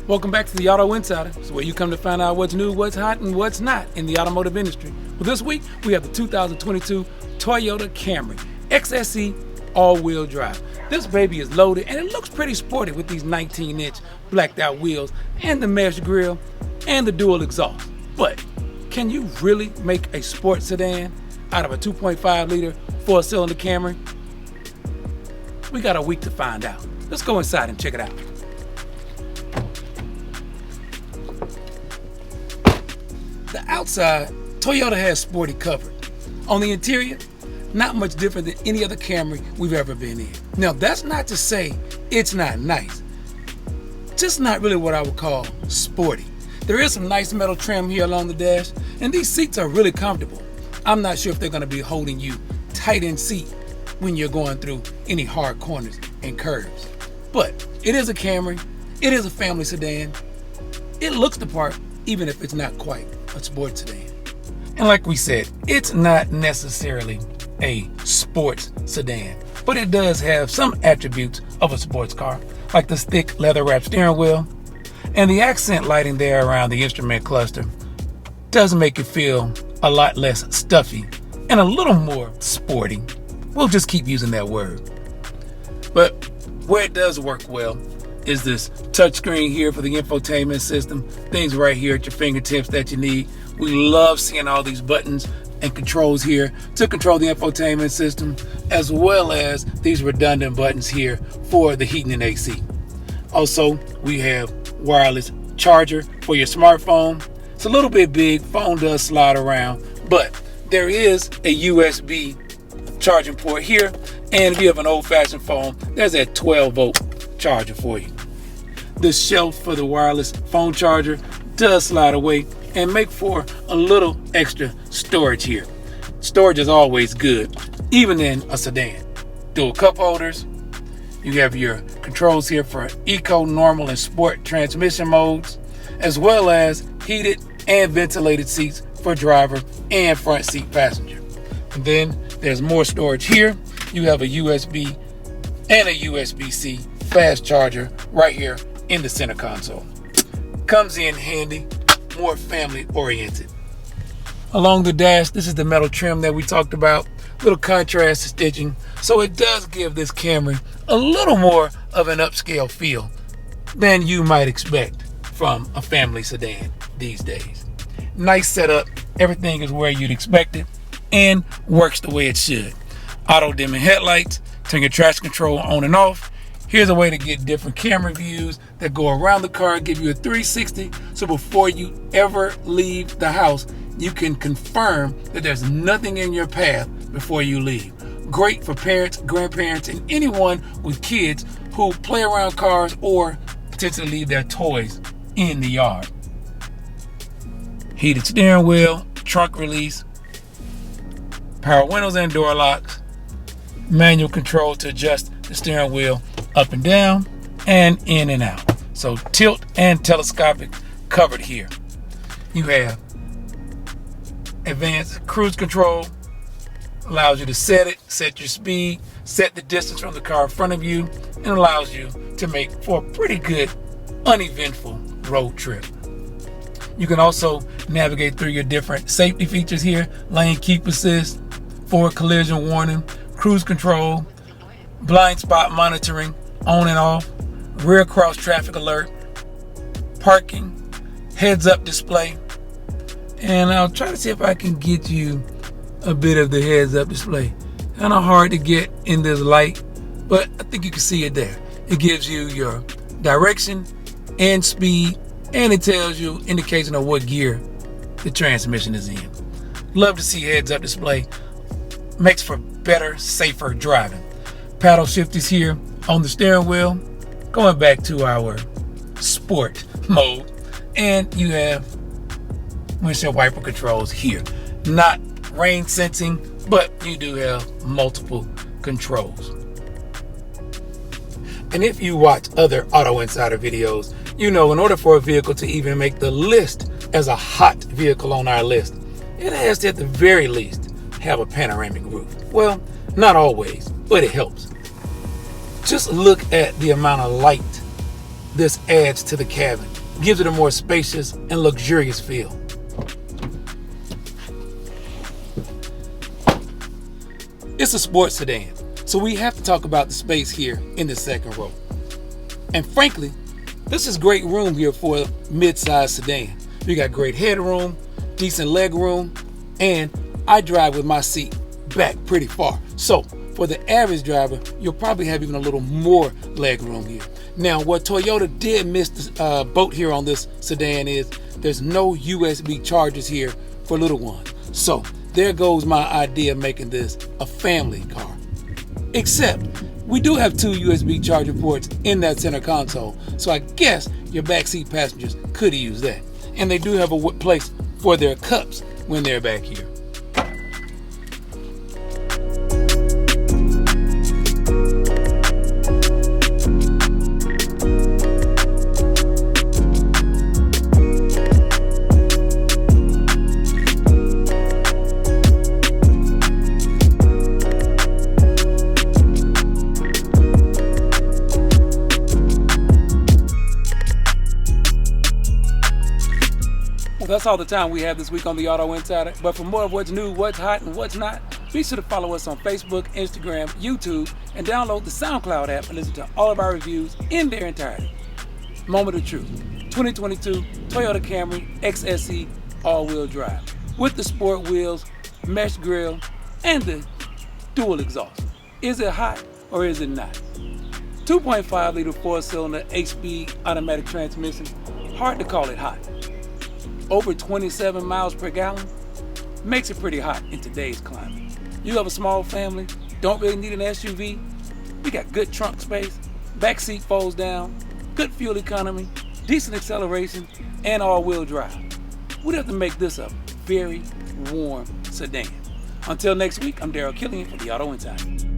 Welcome back to the Auto Insider. It's where you come to find out what's new, what's hot, and what's not in the automotive industry. Well, this week we have the 2022 Toyota Camry XSE all-wheel drive. This baby is loaded and it looks pretty sporty with these 19-inch blacked out wheels and the mesh grille and the dual exhaust. But can you really make a sports sedan out of a 2.5 liter four-cylinder Camry? We got a week to find out. Let's go inside and check it out. The outside, Toyota has sporty covered. On the interior, not much different than any other Camry we've ever been in. Now, that's not to say it's not nice. Just not really what I would call sporty. There is some nice metal trim here along the dash, and these seats are really comfortable. I'm not sure if they're going to be holding you tight in seat when you're going through any hard corners and curves. But it is a Camry. It is a family sedan. It looks the part, even if it's not quite a sports sedan. And like we said, it's not necessarily a sports sedan, but it does have some attributes of a sports car, like this thick leather wrapped steering wheel, and the accent lighting there around the instrument cluster does make it feel a lot less stuffy and a little more sporty. We'll just keep using that word. But where it does work well is this touchscreen here for the infotainment system, things right here at your fingertips that you need. We love seeing all these buttons and controls here to control the infotainment system, as well as these redundant buttons here for the heating and AC. Also, we have wireless charger for your smartphone. It's a little bit big, phone does slide around, but there is a USB charging port here, and if you have an old-fashioned phone, there's a 12-volt charger for you. The shelf for the wireless phone charger does slide away and make for a little extra storage here. Storage is always good, even in a sedan. Dual cup holders. You have your controls here for eco, normal, and sport transmission modes, as well as heated and ventilated seats for driver and front seat passenger. And then there's more storage here. You have a USB and a USB-C fast charger right here in the center console. Comes in handy, more family oriented. Along the dash, this is the metal trim that we talked about, little contrast stitching, so it does give this Camry a little more of an upscale feel than you might expect from a family sedan these days. Nice setup, everything is where you'd expect it and works the way it should. Auto dimming headlights, turn your traction control on and off. Here's a way to get different camera views that go around the car, give you a 360, so before you ever leave the house, you can confirm that there's nothing in your path before you leave. Great for parents, grandparents, and anyone with kids who play around cars or potentially leave their toys in the yard. Heated steering wheel, trunk release, power windows and door locks, manual control to adjust the steering wheel up and down and in and out. So tilt and telescopic covered here. You have advanced cruise control, allows you to set it, set your speed, set the distance from the car in front of you, and allows you to make for a pretty good, uneventful road trip. You can also navigate through your different safety features here: lane keep assist, forward collision warning, cruise control, blind spot monitoring on and off, rear cross traffic alert, parking, heads up display, and I'll try to see if I can get you a bit of the heads up display. Kind of hard to get in this light, but I think you can see it there. It gives you your direction and speed, and it tells you indication of what gear the transmission is in. Love to see heads up display. Makes for better, safer driving. Paddle shift is here on the steering wheel, going back to our sport mode, and you have windshield wiper controls here. Not rain sensing, but you do have multiple controls. And if you watch other Auto Insider videos, you know in order for a vehicle to even make the list as a hot vehicle on our list, it has to at the very least have a panoramic roof. Well, not always, but it helps. Just look at the amount of light this adds to the cabin, gives it a more spacious and luxurious feel. It's a sports sedan, so we have to talk about the space here in the second row. And frankly, this is great room here for a mid-size sedan. You got great headroom, decent leg room, and I drive with my seat back pretty far. So for the average driver, you'll probably have even a little more leg room here. Now, what Toyota did miss the boat here on this sedan is there's no USB chargers here for little ones. So there goes my idea of making this a family car. Except we do have 2 USB charging ports in that center console, so I guess your backseat passengers could use that. And they do have a place for their cups when they're back here. Well, that's all the time we have this week on the Auto Insider. But for more of what's new, what's hot, and what's not, be sure to follow us on Facebook, Instagram, YouTube, and download the SoundCloud app and listen to all of our reviews in their entirety. Moment of truth. 2022 Toyota Camry XSE all-wheel drive with the sport wheels, mesh grille, and the dual exhaust. Is it hot or is it not? 2.5 liter 4-cylinder 8-speed automatic transmission. Hard to call it hot. Over 27 miles per gallon makes it pretty hot in today's climate. You have a small family, don't really need an SUV. We got good trunk space, back seat folds down, good fuel economy, decent acceleration, and all-wheel drive. We'd have to make this a very warm sedan. Until next week, I'm Daryl Killian for the Auto Insider.